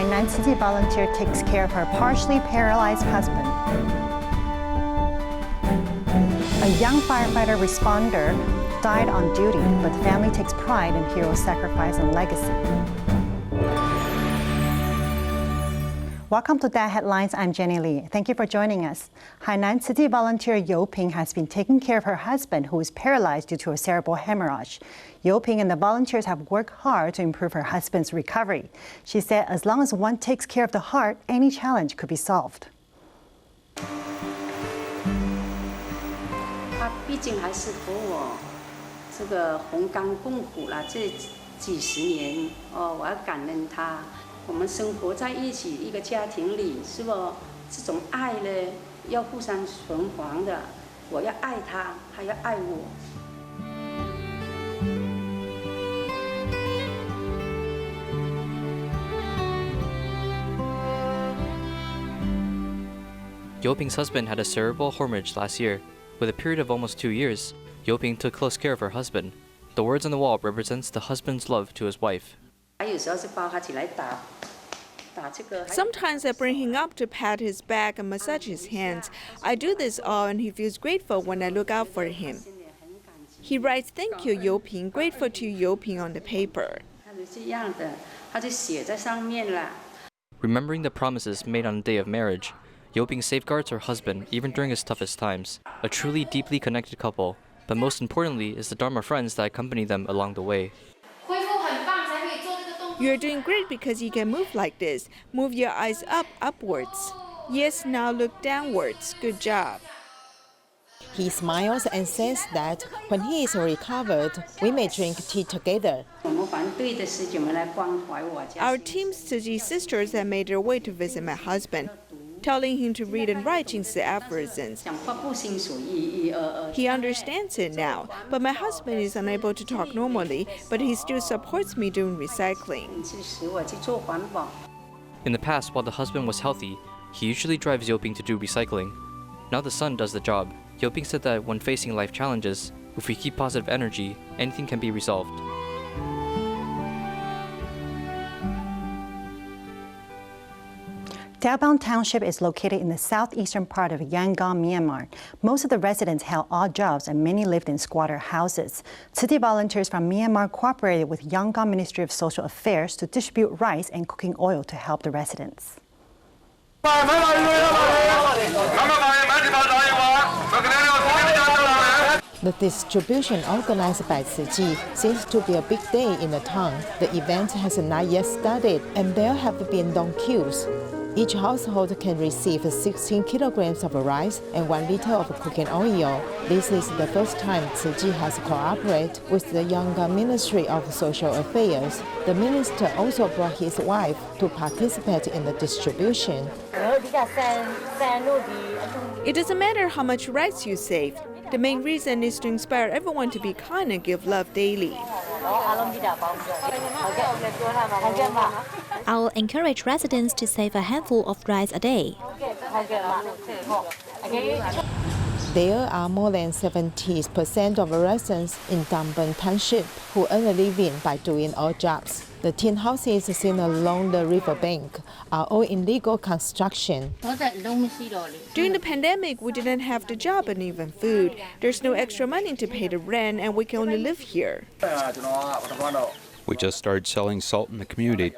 Hainan Tzu Chi volunteer takes care of her partially paralyzed husband. A young firefighter responder died on duty, but the family takes pride in hero's sacrifice and legacy. Welcome to DaAi Headlines. I'm Jenny Lee. Thank you for joining us. Hainan Tzu Chi volunteer Yo Ping has been taking care of her husband, who is paralyzed due to a cerebral hemorrhage. Yo Ping and the volunteers have worked hard to improve her husband's recovery. She said as long as one takes care of the heart, any challenge could be solved. 他毕竟还是和我这个同甘共苦了这几十年哦，我要感恩他。我们生活在一起一个家庭里，是不？这种爱呢，要互相循环的。我要爱他，他要爱我。 Yo Ping's husband had a cerebral hemorrhage last year. With a period of almost 2 years, Yo Ping took close care of her husband. The words on the wall represents the husband's love to his wife. Sometimes I bring him up to pat his back and massage his hands. I do this all and he feels grateful when I look out for him. He writes, "Thank you, Yo Ping, grateful to Yo Ping" on the paper. Remembering the promises made on the day of marriage, Yo Ping safeguards her husband even during his toughest times. A truly deeply connected couple, but most importantly is the Dharma friends that accompany them along the way. You're doing great because you can move like this. Move your eyes up, upwards. Yes, now look downwards. Good job. He smiles and says that when he is recovered, we may drink tea together. Our team's Tzu Chi sisters have made their way to visit my husband, telling him to read and write Jingzi aphorisms. He understands it now, but my husband is unable to talk normally, but he still supports me doing recycling. In the past, while the husband was healthy, he usually drives Yo Ping to do recycling. Now the son does the job. Yo Ping said that when facing life challenges, if we keep positive energy, anything can be resolved. Dawbon Township is located in the southeastern part of Yangon, Myanmar. Most of the residents held odd jobs and many lived in squatter houses. Tzu Chi volunteers from Myanmar cooperated with Yangon Ministry of Social Affairs to distribute rice and cooking oil to help the residents. The distribution organized by Tzu Chi seems to be a big day in the town. The event has not yet started and there have been long queues. Each household can receive 16 kilograms of rice and 1 liter of cooking oil. This is the first time Tzu Chi has cooperated with the Yangon Ministry of Social Affairs. The minister also brought his wife to participate in the distribution. It doesn't matter how much rice you save. The main reason is to inspire everyone to be kind and give love daily. I'll encourage residents to save a handful of rice a day. There are more than 70% of residents in Dawbon Township who earn a living by doing odd jobs. The tin houses seen along the riverbank are all in legal construction. During the pandemic, we didn't have the job and even food. There's no extra money to pay the rent and we can only live here. We just started selling salt in the community.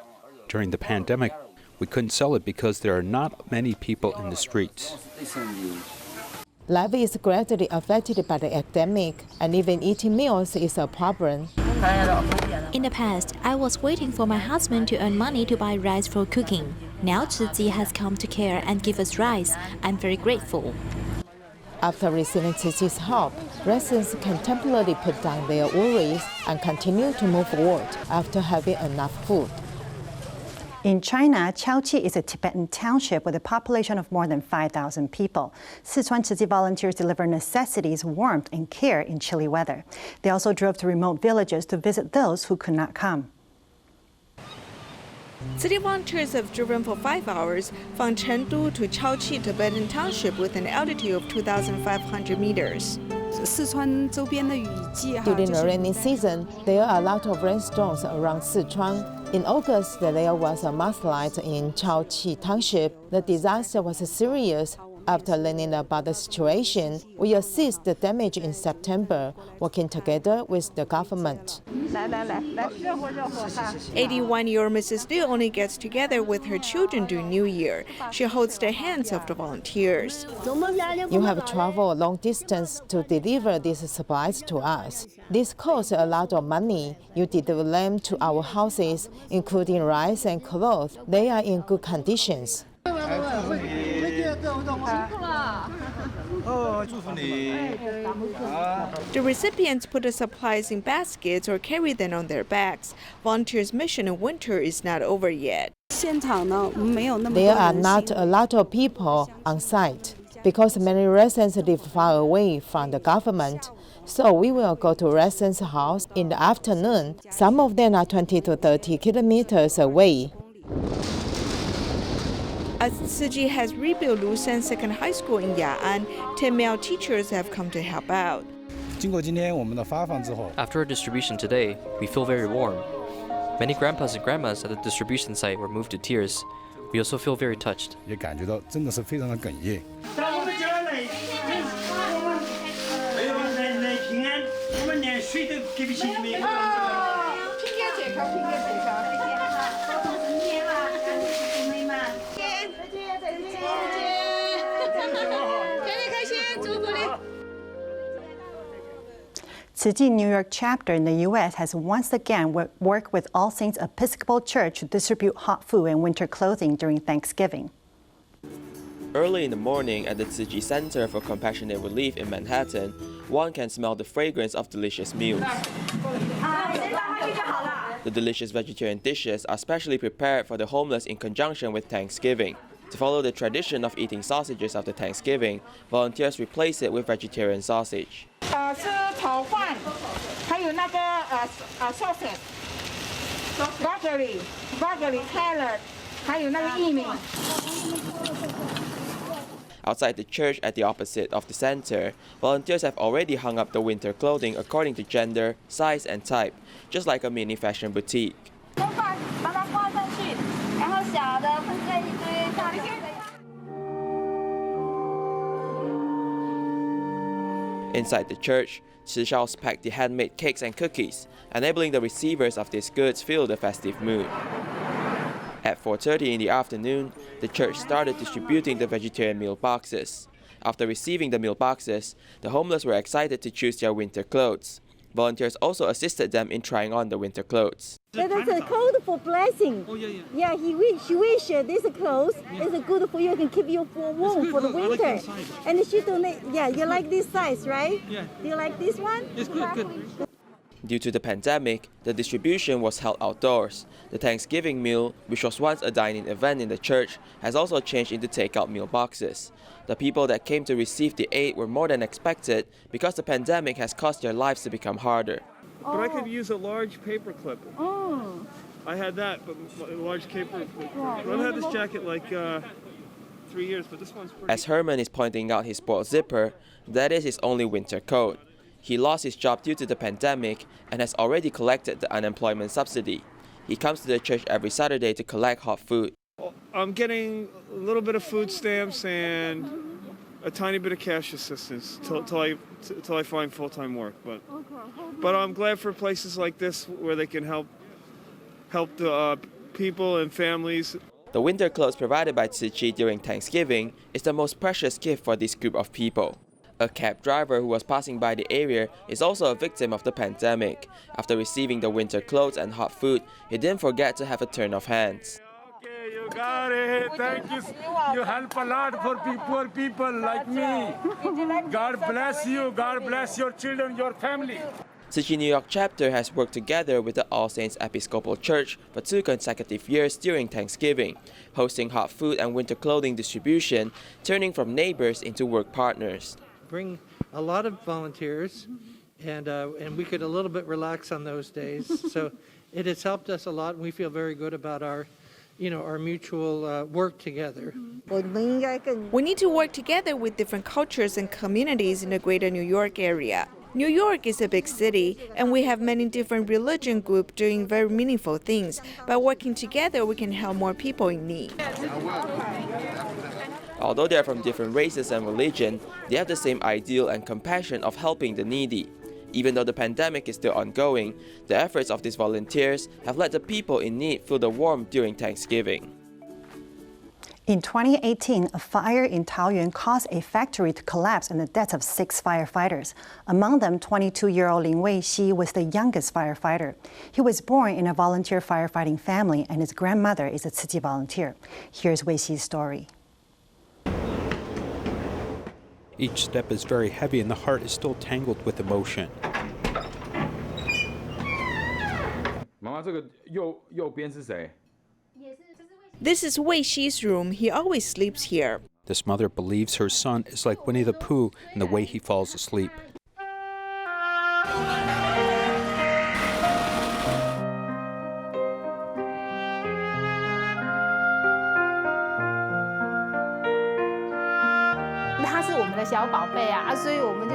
During the pandemic, we couldn't sell it because there are not many people in the streets. Life is gradually affected by the epidemic, and even eating meals is a problem. In the past, I was waiting for my husband to earn money to buy rice for cooking. Now Tzu Chi has come to care and give us rice. I'm very grateful. After receiving Tzu Chi's help, residents can temporarily put down their worries and continue to move forward after having enough food. In China, Chaoqi is a Tibetan township with a population of more than 5,000 people. Sichuan Tzu Chi volunteers deliver necessities, warmth, and care in chilly weather. They also drove to remote villages to visit those who could not come. City volunteers have driven for 5 hours from Chengdu to Chaoqi Tibetan Township with an altitude of 2,500 meters. During the rainy season, there are a lot of rainstorms around Sichuan. In August, there was a mudslide in Dawbon Township. The disaster was serious. After learning about the situation, we assessed the damage in September, working together with the government. 81-year-old Mrs. Liu only gets together with her children during New Year. She holds the hands of the volunteers. You have traveled a long distance to deliver these supplies to us. This costs a lot of money. You deliver them to our houses, including rice and clothes. They are in good conditions. The recipients put the supplies in baskets or carry them on their backs. Volunteers' mission in winter is not over yet. There are not a lot of people on site because many residents live far away from the government. So we will go to residents' house in the afternoon. Some of them are 20 to 30 kilometers away. As Tzu Chi has rebuilt Lusan Second High School in Yangon, 10 male teachers have come to help out. After our distribution today, we feel very warm. Many grandpas and grandmas at the distribution site were moved to tears. We also feel very touched. Tzu Chi New York chapter in the U.S. has once again worked with All Saints Episcopal Church to distribute hot food and winter clothing during Thanksgiving. Early in the morning at the Tzu Chi Center for Compassionate Relief in Manhattan, one can smell the fragrance of delicious meals. The delicious vegetarian dishes are specially prepared for the homeless in conjunction with Thanksgiving. To follow the tradition of eating sausages after Thanksgiving, volunteers replace it with vegetarian sausage. Outside the church at the opposite of the center, volunteers have already hung up the winter clothing according to gender, size, and type, just like a mini fashion boutique. Inside the church, Shishaos pack the handmade cakes and cookies, enabling the receivers of these goods feel the festive mood. At 4:30 in the afternoon, the church started distributing the vegetarian meal boxes. After receiving the meal boxes, the homeless were excited to choose their winter clothes. Volunteers also assisted them in trying on the winter clothes. That is a code for blessing. Yeah, she wish this clothes is good for you. Can keep you warm for the winter. And she donate. Yeah, you like this size, right? Yeah. Do you like this one? It's good. Due to the pandemic, the distribution was held outdoors. The Thanksgiving meal, which was once a dine-in event in the church, has also changed into takeout meal boxes. The people that came to receive the aid were more than expected because the pandemic has caused their lives to become harder. But I could use a large paper clip. I had that, but a large paper clip. I've had this jacket like 3 years, but this one's pretty. As Herman is pointing out his spoiled zipper, that is his only winter coat. He lost his job due to the pandemic and has already collected the unemployment subsidy. He comes to the church every Saturday to collect hot food. I'm getting a little bit of food stamps and a tiny bit of cash assistance till I find full-time work. But I'm glad for places like this where they can help the people and families. The winter clothes provided by Tzu Chi during Thanksgiving is the most precious gift for this group of people. A cab driver who was passing by the area is also a victim of the pandemic. After receiving the winter clothes and hot food, he didn't forget to have a turn of hands. Okay, you got it. Thank you. You help a lot for poor people like me. God bless you. God bless your children, your family. Tzu Chi New York chapter has worked together with the All Saints Episcopal Church for 2 consecutive years during Thanksgiving, hosting hot food and winter clothing distribution, turning from neighbors into work partners. Bring a lot of volunteers, and we could a little bit relax on those days. So it has helped us a lot, and we feel very good about our our mutual work together. We need to work together with different cultures and communities in the greater New York area. New York is a big city, and we have many different religion groups doing very meaningful things. By working together, we can help more people in need. Although they are from different races and religion, they have the same ideal and compassion of helping the needy. Even though the pandemic is still ongoing, the efforts of these volunteers have let the people in need feel the warmth during Thanksgiving. In 2018, a fire in Taoyuan caused a factory to collapse and the deaths of 6 firefighters. Among them, 22-year-old Lin Wei-Xi was the youngest firefighter. He was born in a volunteer firefighting family, and his grandmother is a Tzu Chi volunteer. Here's Wei-Xi's story. Each step is very heavy and the heart is still tangled with emotion. This is Wei-Xi's room. He always sleeps here. This mother believes her son is like Winnie the Pooh in the way he falls asleep.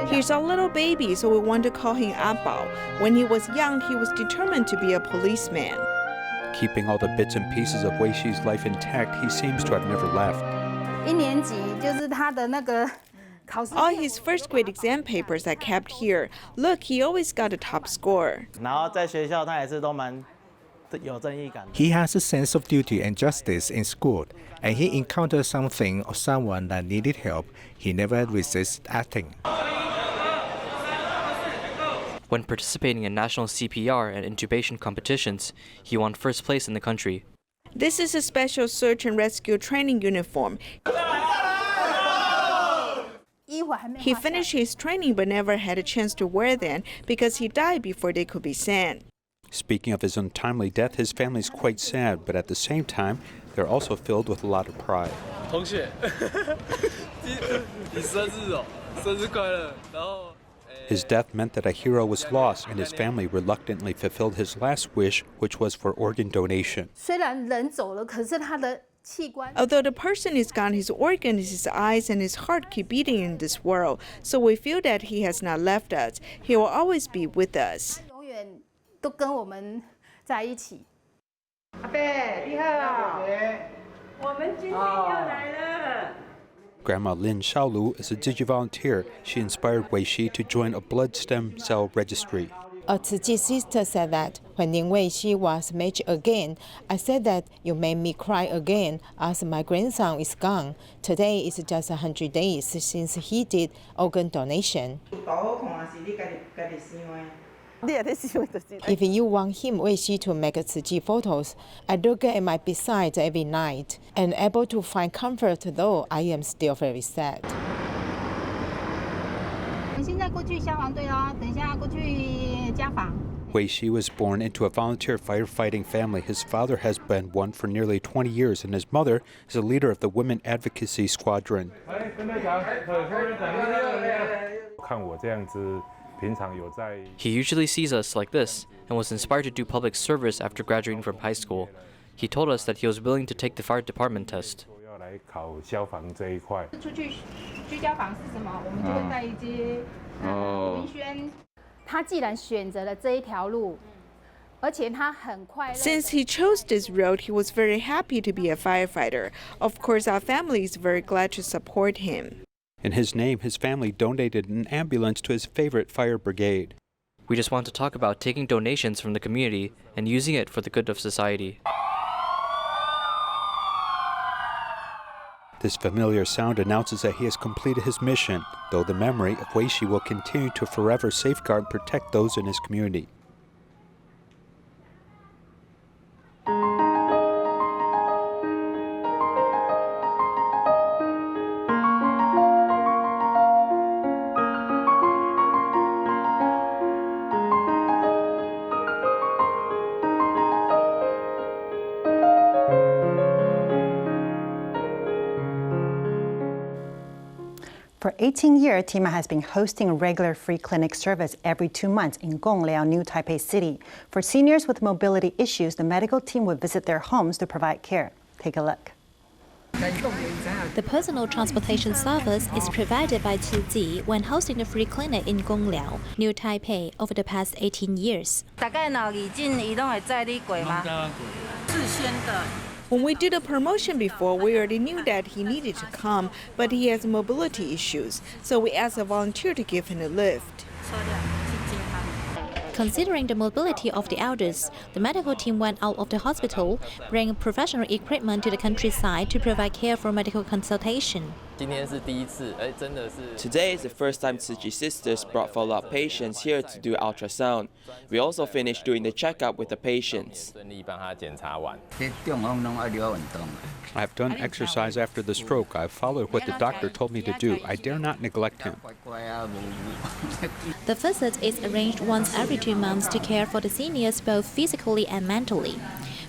He's our little baby, so we want to call him Abao. When he was young, he was determined to be a policeman. Keeping all the bits and pieces of Wei-Xi's life intact, he seems to have never left. All his first grade exam papers are kept here. Look, he always got a top score. He has a sense of duty and justice in school, and he encountered something or someone that needed help. He never resists acting. When participating in national CPR and intubation competitions, he won first place in the country. This is a special search and rescue training uniform. He finished his training but never had a chance to wear them because he died before they could be sent. Speaking of his untimely death, his family is quite sad, but at the same time, they're also filled with a lot of pride. His death meant that a hero was lost, and his family reluctantly fulfilled his last wish, which was for organ donation. Although the person is gone, his organs, his eyes, and his heart keep beating in this world, so we feel that he has not left us. He will always be with us. Grandma Lin Xiaolu is a Tzu Chi volunteer. She inspired Wei-Xi to join a blood stem cell registry. A Tzu Chi sister said that when Lin Wei-Xi was matched again, I said that you made me cry again as my grandson is gone. Today is just 100 days since he did organ donation. If you want him, Wei-Xi, to make Tzu Chi photos, I look at my bedside every night and able to find comfort, though I am still very sad. Wei-Xi was born into a volunteer firefighting family. His father has been one for nearly 20 years, and his mother is a leader of the Women Advocacy Squadron. He usually sees us like this and was inspired to do public service after graduating from high school. He told us that he was willing to take the fire department test. Since he chose this road, he was very happy to be a firefighter. Of course, our family is very glad to support him. In his name, his family donated an ambulance to his favorite fire brigade. We just want to talk about taking donations from the community and using it for the good of society. This familiar sound announces that he has completed his mission, though the memory of Wei-Xi will continue to forever safeguard and protect those in his community. For 18 years, Tima has been hosting a regular free clinic service every 2 months in Gongliao, New Taipei City. For seniors with mobility issues, the medical team would visit their homes to provide care. Take a look. The personal transportation service is provided by Tzu Chi when hosting a free clinic in Gongliao, New Taipei, over the past 18 years. When we did a promotion before, we already knew that he needed to come, but he has mobility issues, so we asked a volunteer to give him a lift. Considering the mobility of the elders, the medical team went out of the hospital, bringing professional equipment to the countryside to provide care for medical consultation. Today is the first time Tzu Chi sisters brought follow-up patients here to do ultrasound. We also finished doing the checkup with the patients. I've done exercise after the stroke. I've followed what the doctor told me to do. I dare not neglect him. The visit is arranged once every 2 months to care for the seniors both physically and mentally.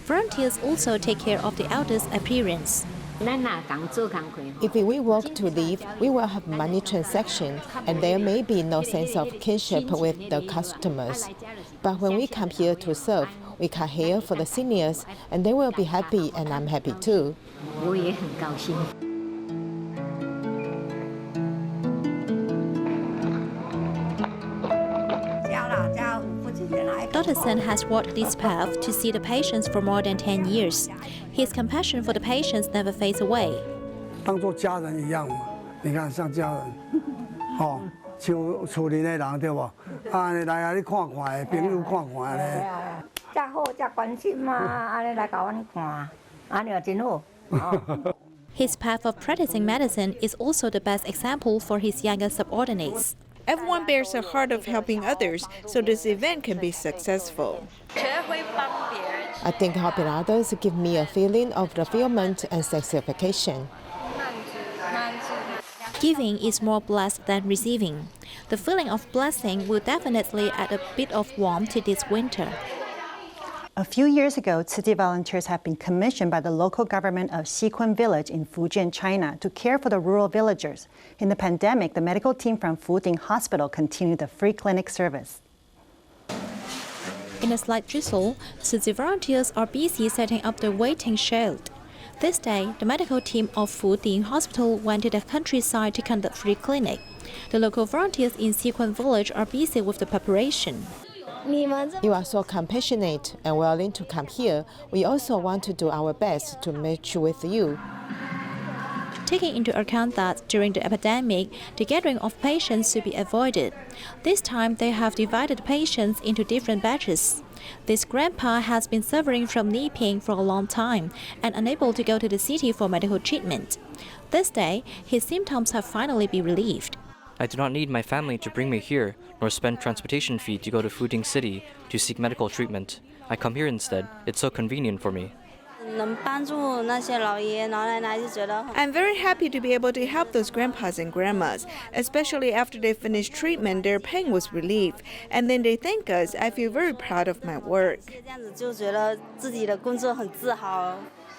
Volunteers also take care of the elders' appearance. If we work to live, we will have money transaction, and there may be no sense of kinship with the customers. But when we come here to serve, we cut hair for the seniors, and they will be happy, and I'm happy too. Dr. Sen has walked this path to see the patients for more than 10 years. His compassion for the patients never fades away. His path of practicing medicine is also the best example for his younger subordinates. Everyone bears a heart of helping others, so this event can be successful. I think helping others give me a feeling of fulfillment and satisfaction. Giving is more blessed than receiving. The feeling of blessing will definitely add a bit of warmth to this winter. A few years ago, Tzu Chi volunteers have been commissioned by the local government of Xikun Village in Fujian, China, to care for the rural villagers. In the pandemic, the medical team from Fuding Hospital continued the free clinic service. In a slight drizzle, Tzu Chi volunteers are busy setting up the waiting shed. This day, the medical team of Fuding Hospital went to the countryside to conduct free clinic. The local volunteers in Xikun Village are busy with the preparation. You are so compassionate and willing to come here. We also want to do our best to match with you. Taking into account that during the epidemic, the gathering of patients should be avoided. This time, they have divided patients into different batches. This grandpa has been suffering from knee pain for a long time and unable to go to the city for medical treatment. This day, his symptoms have finally been relieved. I do not need my family to bring me here, nor spend transportation fee to go to Fuding City to seek medical treatment. I come here instead. It's so convenient for me. I'm very happy to be able to help those grandpas and grandmas, especially after they finish treatment, their pain was relieved, and then they thank us. I feel very proud of my work.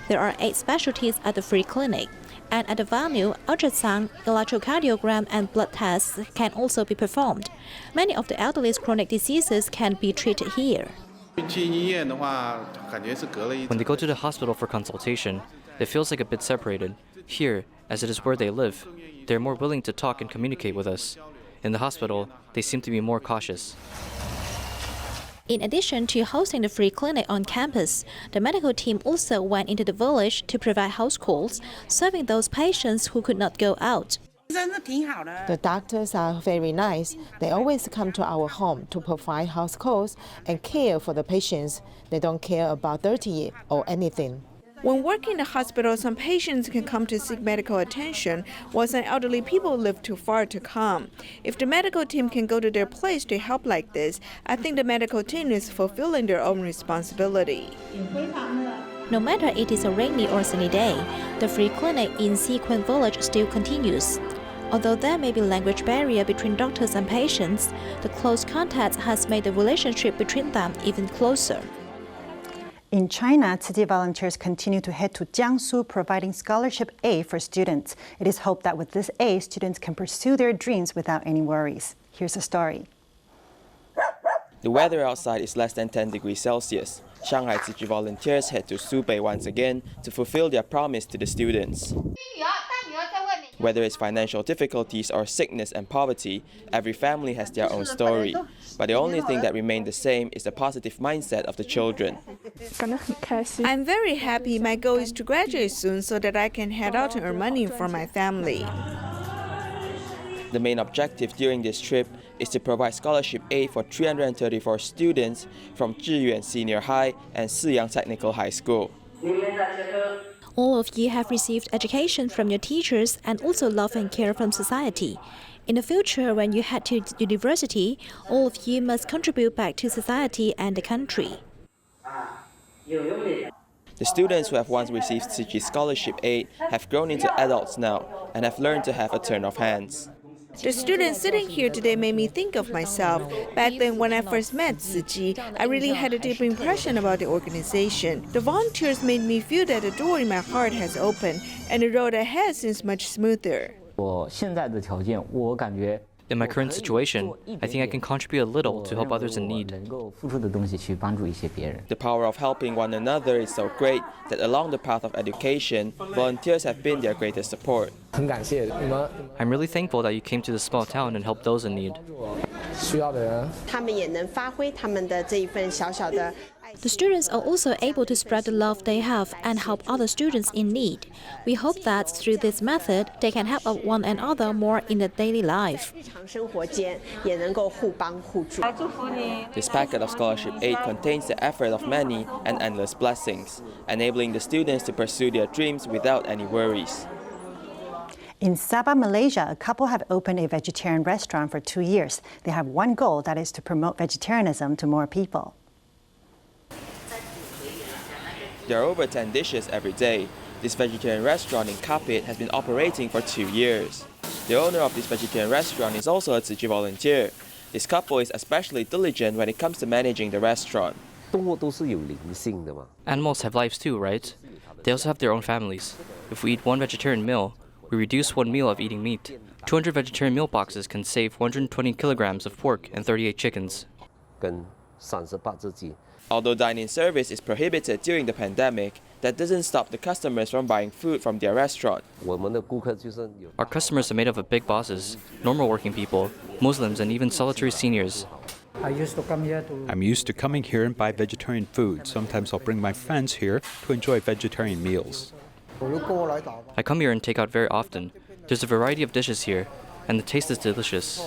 There are 8 specialties at the free clinic, and at the venue, ultrasound, electrocardiogram, and blood tests can also be performed. Many of the elderly's chronic diseases can be treated here. When they go to the hospital for consultation, it feels like a bit separated. Here, as it is where they live, they're more willing to talk and communicate with us. In the hospital, they seem to be more cautious. In addition to hosting the free clinic on campus, the medical team also went into the village to provide house calls, serving those patients who could not go out. The doctors are very nice. They always come to our home to provide house calls and care for the patients. They don't care about dirty or anything. When working in the hospital, some patients can come to seek medical attention, while some elderly people live too far to come. If the medical team can go to their place to help like this, I think the medical team is fulfilling their own responsibility. No matter it is a rainy or sunny day, the free clinic in Xikun Village still continues. Although there may be language barrier between doctors and patients, the close contact has made the relationship between them even closer. In China, Tzu Chi volunteers continue to head to Jiangsu, providing scholarship aid for students. It is hoped that with this aid, students can pursue their dreams without any worries. Here's the story. The weather outside is less than 10 degrees Celsius. Shanghai Tzu Chi volunteers head to Subei once again to fulfill their promise to the students. Whether it's financial difficulties or sickness and poverty, every family has their own story. But the only thing that remained the same is the positive mindset of the children. I'm very happy. My goal is to graduate soon so that I can head out and earn money for my family. The main objective during this trip is to provide scholarship aid for 334 students from Zhiyuan Senior High and Siyang Technical High School. All of you have received education from your teachers and also love and care from society. In the future, when you head to university, all of you must contribute back to society and the country. The students who have once received Tzu Chi scholarship aid have grown into adults now and have learned to have a turn of hands. The students sitting here today made me think of myself. Back then, when I first met Tzu Chi, I really had a deep impression about the organization. The volunteers made me feel that the door in my heart has opened, and the road ahead seems much smoother. In my current situation, I think I can contribute a little to help others in need. The power of helping one another is so great that along the path of education, volunteers have been their greatest support. I'm really thankful that you came to this small town and helped those in need. The students are also able to spread the love they have and help other students in need. We hope that through this method, they can help one another more in their daily life. This packet of scholarship aid contains the effort of many and endless blessings, enabling the students to pursue their dreams without any worries. In Sabah, Malaysia, a couple have opened a vegetarian restaurant for 2 years. They have one goal, that is to promote vegetarianism to more people. There are over 10 dishes every day. This vegetarian restaurant in Kapit has been operating for 2 years. The owner of this vegetarian restaurant is also a Tzu Chi volunteer. This couple is especially diligent when it comes to managing the restaurant. Animals have lives too, right? They also have their own families. If we eat one vegetarian meal, we reduce 1 meal of eating meat. 200 vegetarian meal boxes can save 120 kilograms of pork and 38 chickens. Although dine-in service is prohibited during the pandemic, that doesn't stop the customers from buying food from their restaurant. Our customers are made up of big bosses, normal working people, Muslims, and even solitary seniors. I'm used to coming here and buy vegetarian food. Sometimes I'll bring my friends here to enjoy vegetarian meals. I come here and take out very often. There's a variety of dishes here, and the taste is delicious.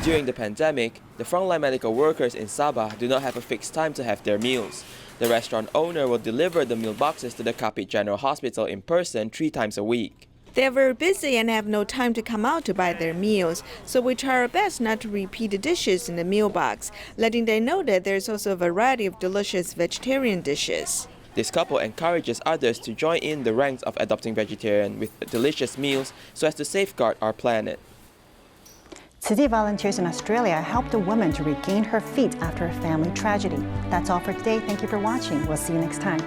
During the pandemic, the frontline medical workers in Sabah do not have a fixed time to have their meals. The restaurant owner will deliver the meal boxes to the Kapit General Hospital in person 3 times a week. They are very busy and have no time to come out to buy their meals, so we try our best not to repeat the dishes in the meal box, letting them know that there's also a variety of delicious vegetarian dishes. This couple encourages others to join in the ranks of adopting vegetarian with delicious meals so as to safeguard our planet. Tzu Chi volunteers in Australia helped a woman to regain her feet after a family tragedy. That's all for today. Thank you for watching. We'll see you next time.